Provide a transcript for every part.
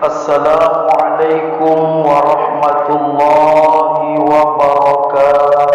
Assalamualaikum warahmatullahi wabarakatuh.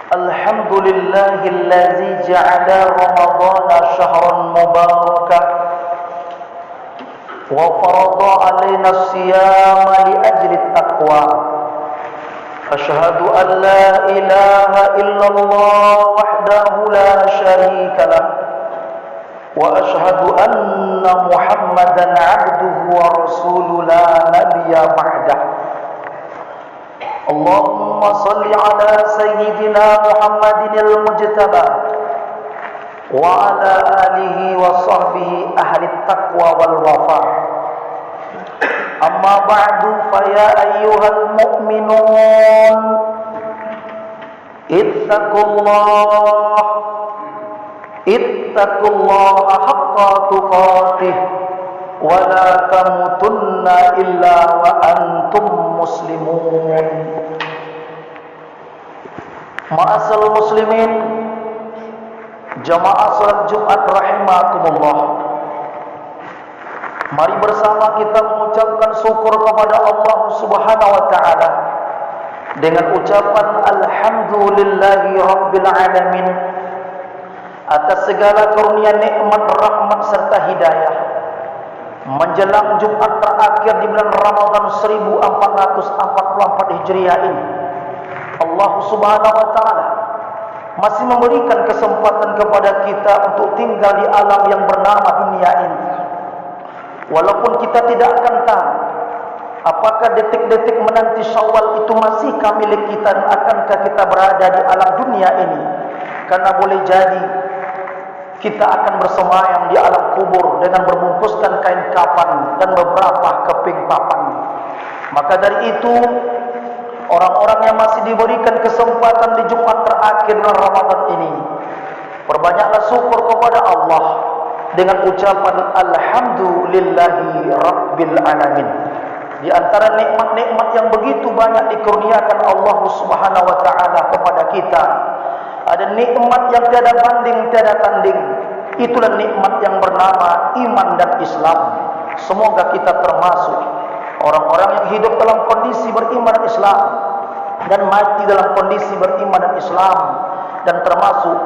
Alhamdulillahilladzi ja'ala Ramadhana shahran mubarakan wa farada 'alaina as-siyama li ajli at-taqwa. Ashhadu an la ilaha illallah wahdahu la sharika lah wa ashhadu anna Muhammadan 'abduhu wa rasuluhu la nabiyya ba'dah. Allahumma salli ala sayyidina Muhammadin al-mujtaba wa ala alihi wa sahbihi ahli taqwa wal wafa. Amma ba'du, fa ya ayyuhal mu'minun ittaqullaha haqqa tuqatih wa la tamutunna illa wa antum muslimun. Ma'asal muslimin, jamaah salat Jumat rahimakumullah. Mari bersama kita mengucapkan syukur kepada Allah Subhanahu wa taala dengan ucapan alhamdulillahi rabbil alamin atas segala karunia, nikmat, rahmat serta hidayah. Menjelang Jumat terakhir di bulan Ramadan 1444 Hijriah ini, Allah Subhanahu wa taala masih memberikan kesempatan kepada kita untuk tinggal di alam yang bernama dunia ini. Walaupun kita tidak akan tahu Apakah detik-detik menanti Syawal itu masihkah milik kita, dan akankah kita berada di alam dunia ini? Karena boleh jadi kita akan bersemayam di alam kubur dengan berbungkuskan kain kafan dan beberapa keping papan. Maka dari itu, orang-orang yang masih diberikan kesempatan di Jumat terakhir bulan Ramadan ini, perbanyaklah syukur kepada Allah dengan ucapan Alhamdulillahi Rabbil Alamin. Di antara nikmat-nikmat yang begitu banyak dikurniakan Allah Subhanahu wa taala kepada kita, ada nikmat yang tiada banding, tiada tanding. Itulah nikmat yang bernama iman dan Islam. Semoga kita termasuk orang-orang yang hidup dalam kondisi beriman dan Islam, dan mati dalam kondisi beriman dan Islam, dan termasuk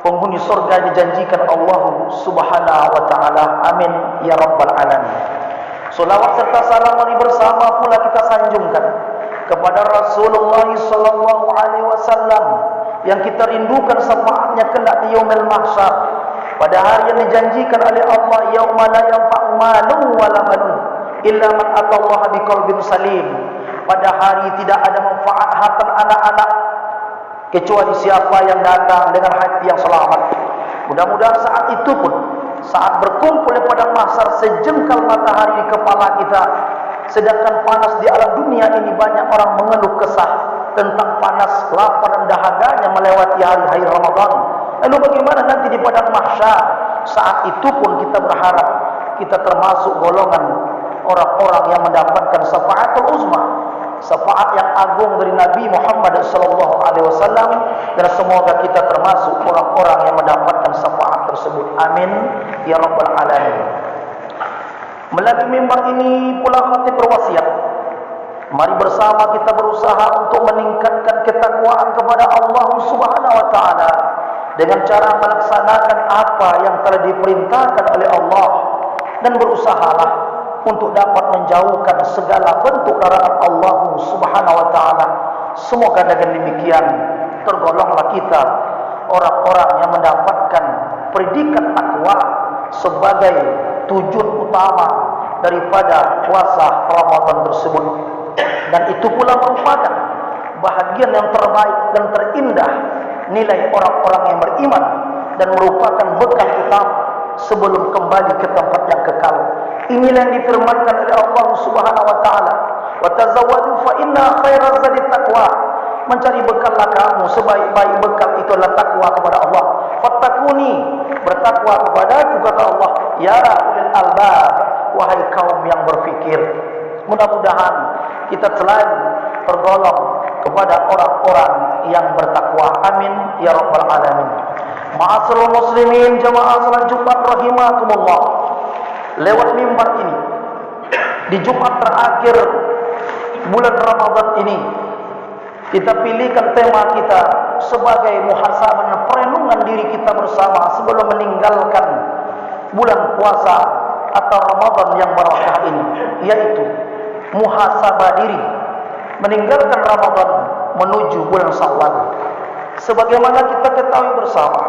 penghuni surga yang dijanjikan Allah Subhanahu wa taala. Amin ya rabbal alamin. Salawat serta salam mari bersama pula kita sanjungkan kepada Rasulullah sallallahu alaihi wasallam yang kita rindukan syafaatnya kelak di yaumil mahsyar, pada hari yang dijanjikan oleh Allah, yauma la yanfa'u malun wala banun illa man atallaha biqalbin salim. Pada hari tidak ada manfaat harta anak-anak kecuali siapa yang datang dengan hati yang selamat. Mudah-mudahan saat itu pun, saat berkumpul pada mahsyar, sejengkal matahari di kepala kita, sedangkan panas di alam dunia ini banyak orang mengeluh kesah tentang panas, lapar dan dahaganya melewati hari-hari Ramadan. Lalu bagaimana nanti di padang mahsyar? Saat itu pun kita berharap kita termasuk golongan orang-orang yang mendapatkan syafaatul uzma, syafaat yang agung dari Nabi Muhammad sallallahu alaihi wasallam, dan semoga kita termasuk orang-orang yang mendapatkan syafaat tersebut. Amin ya rabbal alamin. Melalui mimbar ini pula khatib berwasiat, mari bersama kita berusaha untuk meningkatkan ketakwaan kepada Allah Subhanahu wa taala dengan cara melaksanakan apa yang telah diperintahkan oleh Allah, dan berusahalah untuk dapat menjauhkan segala bentuk larangan Allah Subhanahu wa taala. Semoga dengan demikian tergolonglah kita orang-orang yang mendapatkan predikat takwa sebagai tujuan utama daripada puasa Ramadan tersebut. Dan itu pula merupakan bahagian yang terbaik dan terindah nilai orang-orang yang beriman, dan merupakan bekal utama sebelum kembali ke tempat yang kekal. Inilah yang difirmankan oleh Allah Subhanahu wa taala, "Wa tazawwadu fa inna khairaz zadi taqwa." Mencari bekallah kamu, sebaik-baik bekal itu adalah takwa kepada Allah. Fattaquni, bertakwa kepadaku, kata Allah, ya ulil albab, wahai kaum yang berfikir. Mudah-mudahan kita selalu tergolong kepada orang-orang yang bertakwa. Amin ya rabbal alamin. Ma'asyiral muslimin, jamaah salat Jumat rahimakumullah. Lewat mimbar ini di Jumat terakhir bulan Ramadan ini, kita pilihkan tema kita sebagai muhasabah, perenungan diri kita bersama sebelum meninggalkan bulan puasa atau Ramadan yang barakah ini, yaitu muhasabah diri meninggalkan Ramadan menuju bulan Syawal. Sebagaimana kita ketahui bersama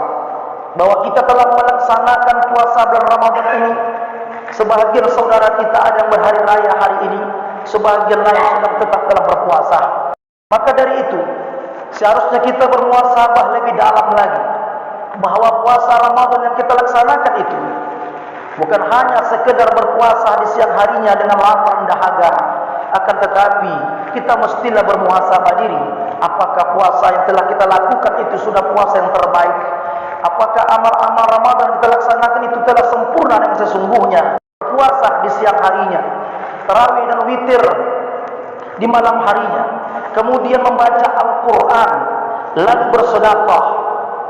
bahwa kita telah melaksanakan puasa bulan Ramadan ini, sebahagian saudara kita ada yang berhari raya hari ini, sebahagian lain sedang tetap dalam berpuasa. Maka dari itu, seharusnya kita bermuhasabah lebih dalam lagi, bahwa puasa Ramadan yang kita laksanakan itu bukan hanya sekedar berpuasa di siang harinya dengan lapar dan dahaga, akan tetapi kita mestilah bermuhasabah diri. Apakah puasa yang telah kita lakukan itu sudah puasa yang terbaik? Apakah amal-amal Ramadan yang kita laksanakan itu telah sempurna dengan sesungguhnya? Puasa di siang harinya, tarawih dan witir di malam harinya, kemudian membaca Al-Quran, lalu bersedekah,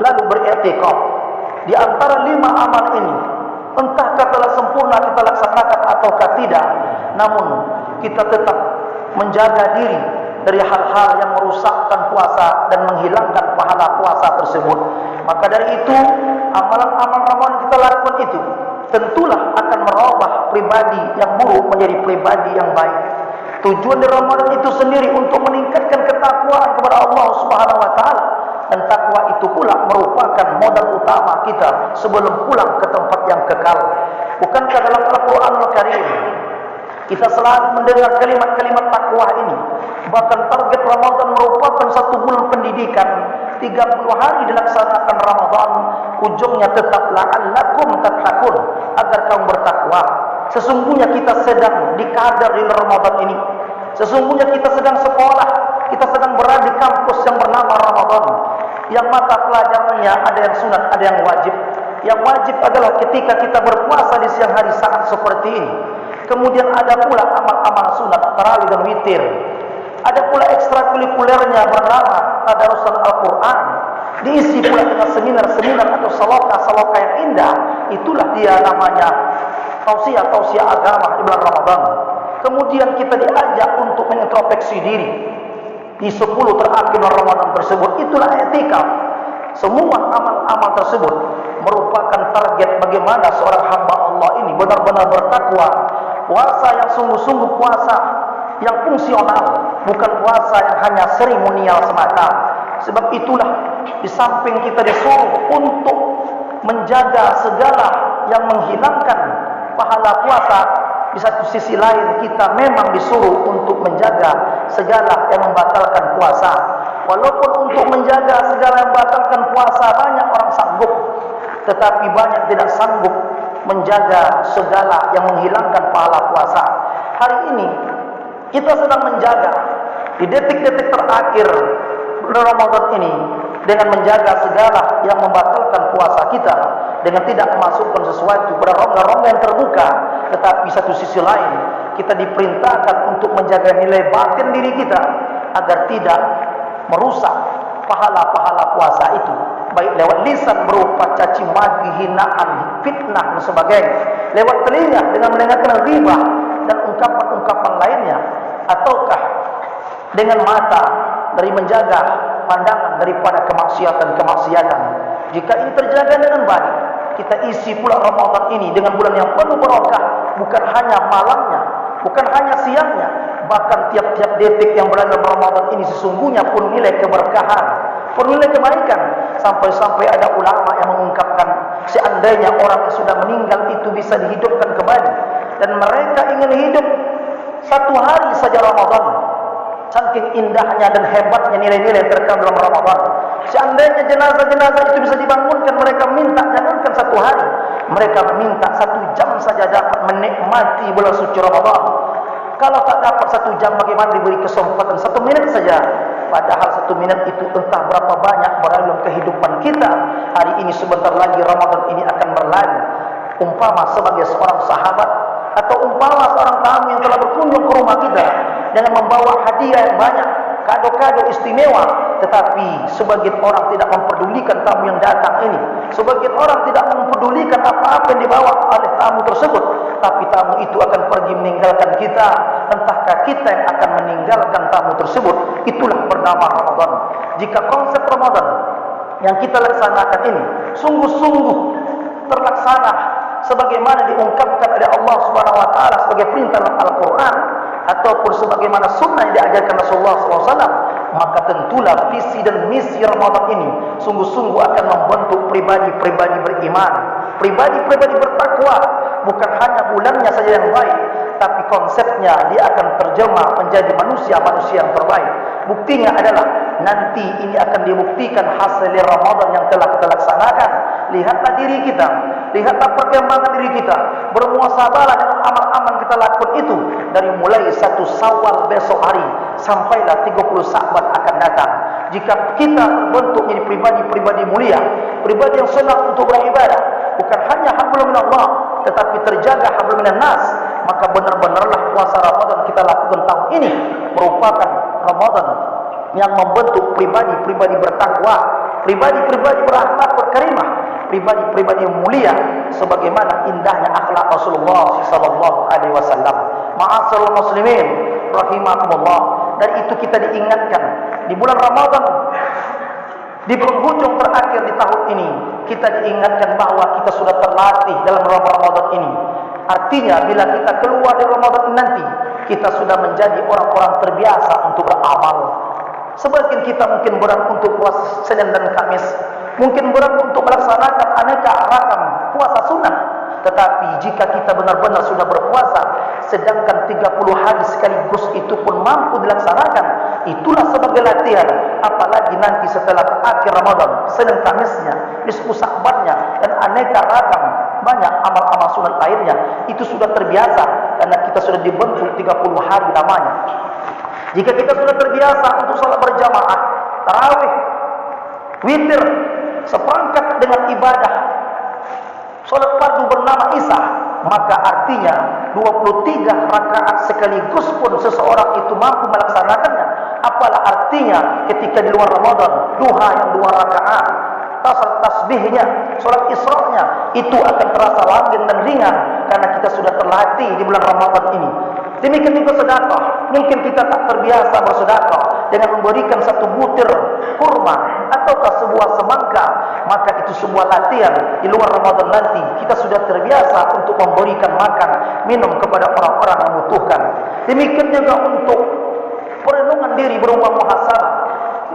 lalu beriktikaf. Di antara 5 amal ini, entahkah telah sempurna kita laksanakan ataukah tidak, namun kita tetap menjaga diri dari hal-hal yang merusakkan puasa dan menghilangkan pahala puasa tersebut. Maka dari itu, amalan-amal Ramadan yang kita lakukan itu tentulah akan merubah pribadi yang buruk menjadi pribadi yang baik. Tujuan dari Ramadan itu sendiri untuk meningkatkan ketakwaan kepada Allah Subhanahu wa taala, dan takwa itu pula merupakan modal utama kita sebelum pulang ke tempat yang kekal. Bukankah dalam Al-Qur'anul Karim Kita selalu mendengar kalimat-kalimat takwa ini. Bahkan target Ramadan merupakan satu bulan pendidikan. 30 hari dilaksanakan Ramadan, ujungnya tetap la'allakum tattaqun, agar kaum bertakwa. Sesungguhnya kita sedang dikadar di Ramadan ini. Sesungguhnya kita sedang sekolah, kita sedang berada di kampus yang bernama Ramadan, yang mata pelajarannya ada yang sunat, ada yang wajib. Yang wajib adalah ketika kita berpuasa di siang hari saat seperti ini. Kemudian ada pula amal-amal sunat, tarawih dan witir. Ada pula ekstrakurikulernya bernama tadarusan Al-Quran. Diisi pula dengan seminar-seminar atau salawat-salawat yang indah. Itulah dia namanya tausiah-tausiah agama di bulan Ramadan. Kemudian kita diajak untuk mengintrospeksi diri di 10 terakhir bulan Ramadan tersebut. Itulah etika. Semua amal-amal tersebut merupakan target bagaimana seorang hamba Allah ini benar-benar bertakwa. Puasa yang sungguh-sungguh, puasa yang fungsional, bukan puasa yang hanya seremonial semata. Sebab itulah di samping kita disuruh untuk menjaga segala yang menghilangkan pahala puasa, di satu sisi lain kita memang disuruh untuk menjaga segala yang membatalkan puasa. Walaupun untuk menjaga segala yang membatalkan puasa banyak orang sanggup, tetapi banyak tidak sanggup menjaga segala yang menghilangkan pahala puasa. Hari ini kita sedang menjaga di detik-detik terakhir Ramadan ini dengan menjaga segala yang membatalkan puasa kita, dengan tidak memasukkan sesuatu pada rongga-rongga yang terbuka. Tetapi satu sisi lain kita diperintahkan untuk menjaga nilai batin diri kita agar tidak merusak pahala-pahala puasa itu, baik lewat lisan berupa caci maki, hinaan, fitnah dan sebagainya, lewat telinga dengan mendengarkan ghibah dan ungkapan-ungkapan lainnya, ataukah dengan mata dari menjaga pandangan daripada kemaksiatan-kemaksiatan. Jika ini terjaga dengan baik, kita isi pula Ramadan ini dengan bulan yang penuh barokah, bukan hanya malamnya, bukan hanya siangnya, bahkan tiap-tiap detik yang berada dalam Ramadan ini sesungguhnya pun nilai keberkahan, pun nilai kebaikan. Sampai-sampai ada ulama yang mengungkapkan, seandainya orang yang sudah meninggal itu bisa dihidupkan kembali, dan mereka ingin hidup satu hari saja Ramadan, saking indahnya dan hebatnya nilai-nilai yang terkandung dalam Ramadan. Seandainya jenazah-jenazah itu bisa dibangunkan, mereka minta jangankan satu hari, mereka minta 1 jam saja dapat menikmati bulan suci Ramadan. Kalau tak dapat 1 jam, bagaimana diberi kesempatan 1 menit saja? Padahal 1 menit itu entah berapa banyak berlalu dalam kehidupan kita. Hari ini sebentar lagi Ramadan ini akan berlalu. Umpama sebagai seorang sahabat atau umpama seorang tamu yang telah berkunjung ke rumah kita dengan membawa hadiah yang banyak, kado-kado istimewa, tetapi sebagian orang tidak memperdulikan tamu yang datang ini. Sebagian orang tidak memperdulikan apa-apa yang dibawa oleh tamu tersebut, tapi tamu itu akan pergi meninggalkan kita. Entahkah kita yang akan meninggalkan tamu tersebut? Itulah bernama Ramadan. Jika konsep Ramadan yang kita laksanakan ini sungguh-sungguh terlaksana sebagaimana diungkapkan oleh Allah Subhanahu wa taala sebagai perintah dalam Al-Qur'an, ataupun sebagaimana sunnah yang diajarkan Rasulullah SAW, maka tentulah visi dan misi Ramadan ini sungguh-sungguh akan membentuk pribadi-pribadi beriman, pribadi-pribadi bertakwa. Bukan hanya bulannya saja yang baik, tapi konsepnya dia akan terjemah menjadi manusia-manusia yang terbaik. Buktinya adalah nanti ini akan dibuktikan hasil Ramadan yang telah kita laksanakan. Lihatlah diri kita, lihatlah perkembangan diri kita, bermuasabahlah dengan amal-amal kita lakukan itu dari mulai 1 Syawal besok hari sampailah 30 Sya'ban akan datang. Jika kita terbentuk menjadi pribadi-pribadi mulia, pribadi yang senang untuk beribadah, bukan hanya hablum minallah, tetapi terjaga hablum minan nas, maka benar-benarlah puasa Ramadan kita lakukan tahun ini merupakan Ramadan yang membentuk pribadi-pribadi bertakwa, pribadi-pribadi berakhlak berkarimah, pribadi-pribadi yang mulia sebagaimana indahnya akhlak Rasulullah sallallahu alaihi wasallam. Ma'asyiral muslimin rahimakumullah. Dan itu kita diingatkan di bulan Ramadan, di penghujung terakhir di tahun ini, kita diingatkan bahwa kita sudah terlatih dalam Ramadan ini. Artinya bila kita keluar dari Ramadan ini nanti, kita sudah menjadi orang-orang terbiasa untuk beramal. Sebagian kita mungkin berat untuk puasa Senin dan Kamis, mungkin berat untuk melaksanakan aneka ragam puasa sunnah. Tetapi jika kita benar-benar sudah berpuasa, sedangkan 30 hari sekaligus itu pun mampu dilaksanakan, itulah sebagai latihan. Apalagi nanti setelah akhir Ramadan, Senin Kamisnya, nisfu Sya'bannya, dan aneka ragam banyak amal-amal sunat lainnya, itu sudah terbiasa karena kita sudah dibentuk 30 hari namanya. Jika kita sudah terbiasa untuk salat berjamaah, tarawih, witir, seperangkat dengan ibadah salat fardu bernama Isya, maka artinya 23 rakaat sekaligus pun seseorang itu mampu melaksanakannya. Apalah artinya ketika di luar Ramadan, duha yang 2 rakaat, tasbihnya, salat Isra-nya, itu akan terasa langgeng dan ringan karena kita sudah terlatih di bulan Ramadan ini. Demikian juga sedekah. Mungkin kita tak terbiasa bersedekah dengan memberikan 1 butir kurma ataukah sebuah semangka, maka itu sebuah latihan. Di luar Ramadan nanti kita sudah terbiasa untuk memberikan makan, minum kepada orang-orang yang membutuhkan. Demikian juga untuk perenungan diri berupa muhasabah.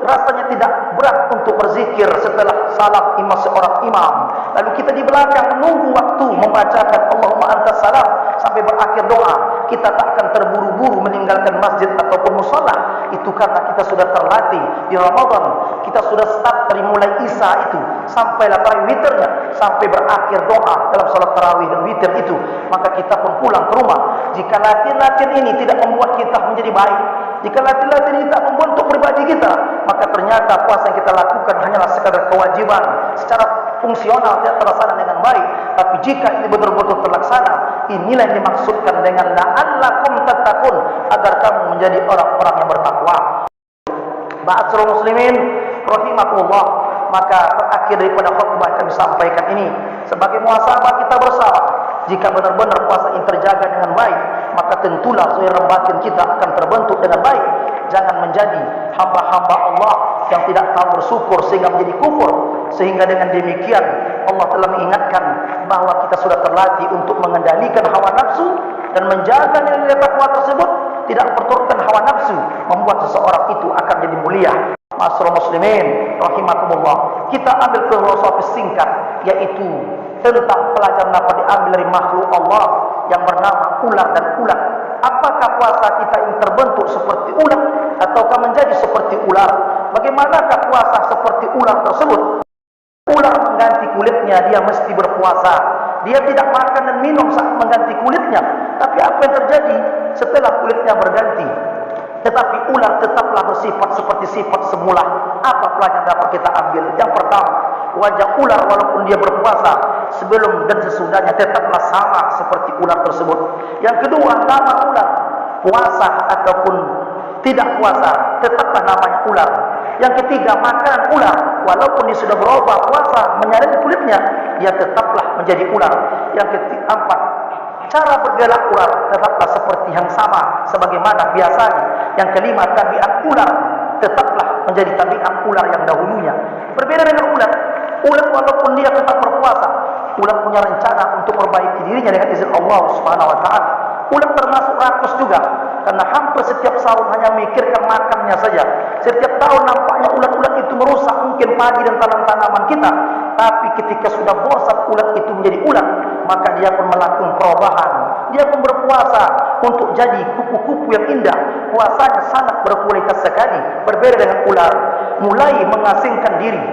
Rasanya tidak berat untuk berzikir setelah salam imam seorang imam. Lalu kita di belakang menunggu waktu membacakan Allahumma antas salam sampai berakhir doa. Kita tak akan terburu-buru meninggalkan masjid ataupun musala. Itu karena kita sudah terlatih di Ramadan. Kita sudah start dari mulai Isya itu sampailah tarawih witirnya, sampai berakhir doa dalam salat tarawih dan witir itu. Maka kita pun pulang ke rumah. Jika latihan-latihan ini tidak membuat kita menjadi baik, jika latihan-latihan ini tak membentuk pribadi kita, maka ternyata puasa yang kita lakukan hanyalah sekadar kewajiban secara fungsional, tidak terlaksana dengan baik. Tapi jika ini betul-betul terlaksana, inilah yang dimaksudkan dengan la'allakum tattaqun, agar kamu menjadi orang-orang yang bertakwa. Ma'asyiral muslimin rahimakumullah, maka terakhir daripada khutbah yang kami sampaikan ini sebagai muhasabah kita bersama. Jika benar-benar puasa ini terjaga dengan baik, maka tentulah zahir batin kita akan terbentuk dengan baik. Jangan menjadi hamba-hamba Allah yang tidak tahu bersyukur sehingga menjadi kufur. Sehingga dengan demikian Allah telah mengingatkan bahwa kita sudah terlatih untuk mengendalikan hawa nafsu dan menjaga nilai takwa tersebut tidak memperturutkan hawa nafsu, membuat seseorang itu akan jadi mulia. Ma'asyiral muslimin rahimakumullah, kita ambil filosofi singkat, yaitu tentang pelajaran dapat diambil dari makhluk Allah yang bernama ular dan ulat. Apakah puasa kita ini terbentuk seperti ulat ataukah menjadi seperti ular? Bagaimanakah puasa seperti ular tersebut? Ular mengganti kulitnya, dia mesti berpuasa. Dia tidak makan dan minum saat mengganti kulitnya. Tapi apa yang terjadi setelah kulitnya berganti? Tetapi ular tetaplah bersifat seperti sifat semula. Apa pelajaran dapat kita ambil? Yang pertama, wajah ular walaupun dia berpuasa sebelum dan sesudahnya tetaplah sama seperti ular tersebut. Yang kedua, nama ular, puasa ataupun tidak puasa, tetaplah namanya ular. Yang ketiga, makanan ular, walaupun dia sudah berubah puasa menyaring kulitnya, dia tetaplah menjadi ular. Yang keempat, cara bergerak ular tetaplah seperti yang sama sebagaimana biasanya. Yang kelima, tabiat ular tetaplah menjadi tabiat ular yang dahulunya. Berbeda dengan ular. Ular walaupun dia tetap berpuasa, ular punya rencana untuk memperbaiki dirinya dengan izin Allah Subhanahu wa taala. Ular termasuk rakus juga, karena hampir setiap tahun hanya memikirkan makannya saja. Setiap tahun nampaknya ulat-ulat itu merusak mungkin padi dan tanam-tanaman kita. Tapi ketika sudah bosan ulat itu menjadi ulat, maka dia pun melakukan perubahan. Dia pun berpuasa untuk jadi kupu-kupu yang indah. Puasanya sangat berkualitas sekali. Berbeda dengan ular, mulai mengasingkan diri.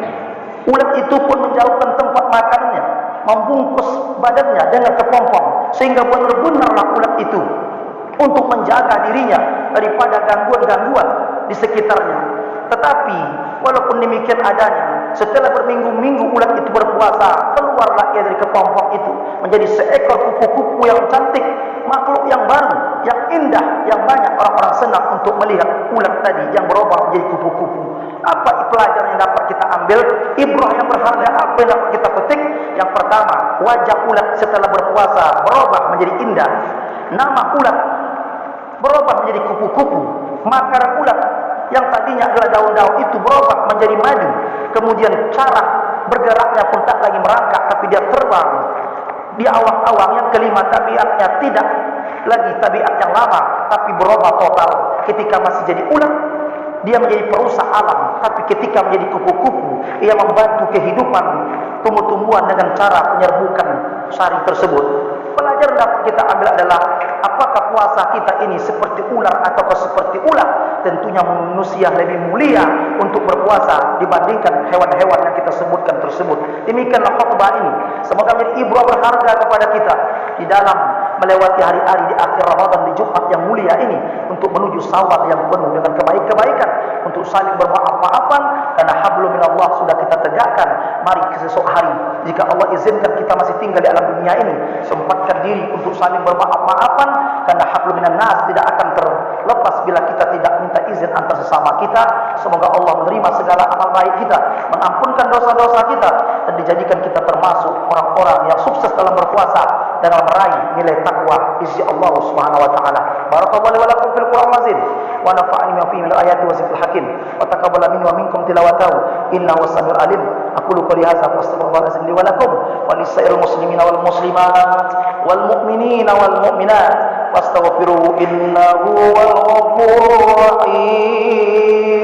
Ulat itu pun menjauhkan tempat makannya, membungkus badannya dengan kepompong, sehingga benar-benarlah ulat itu untuk menjaga dirinya daripada gangguan-gangguan di sekitarnya. Tetapi walaupun demikian adanya, setelah berminggu-minggu ulat itu berpuasa, keluarlah ia dari kepompong itu menjadi seekor kupu-kupu yang cantik, makhluk yang baru, yang indah, yang banyak orang-orang senang untuk melihat ulat tadi yang berubah menjadi kupu-kupu. Apa pelajaran yang dapat kita ambil? Ibrah yang berharga apa yang dapat kita petik? Yang pertama, wajah ulat setelah berpuasa berubah menjadi indah. Nama ulat berubah menjadi kupu-kupu. Makanan ulat yang tadinya adalah daun-daun itu berubah menjadi madu. Kemudian cara bergeraknya pun tak lagi merangkak, tapi dia terbang di awang-awang. Yang kelima, tabiatnya tidak lagi tabiat yang lama, tapi berubah total. Ketika masih jadi ulat, dia menjadi perusak alam. Tapi ketika menjadi kupu-kupu, ia membantu kehidupan tumbuh-tumbuhan dengan cara menyerbukan sari tersebut. Pelajaran dapat kita ambil adalah apakah puasa kita ini seperti ular ataukah seperti ular? Tentunya manusia lebih mulia untuk berpuasa dibandingkan hewan-hewan yang kita sebutkan tersebut. Demikianlah khutbah ini. Semoga menjadi ibrah berharga kepada kita di dalam melewati hari-hari di akhir Ramadan di Jumat yang mulia ini, untuk menuju Syawal yang penuh dengan kebaikan, untuk saling bermaaf-maafan karena hablum minallah sudah kita tegakkan. Mari esok hari, jika Allah izinkan kita masih tinggal di alam dunia ini, sempatkan diri untuk saling bermaaf-maafan karena hablum minan nas tidak akan terlepas bila kita tidak minta izin antar sesama kita. Semoga Allah menerima segala amal baik kita, mengampunkan dosa-dosa kita, dan dijadikan kita termasuk orang-orang yang sukses dalam berpuasa dan meraih nilai takwa isi Allah Subhanahu wa taala. Barakallahu li wa lakum fil Qur'an azim wa nafa'ani bima fihi min ayati wa zikril hakim wa taqabbala minni wa minkum tilawatahu innahu was-sami'ul alim. Aqulu qouli hadza wa astaghfirullaha li wa lakum wa lisa'iril muslimina wal muslimat wal mu'minina wal mu'minat wastaghfiruhu innahu wal ghafurur rahim.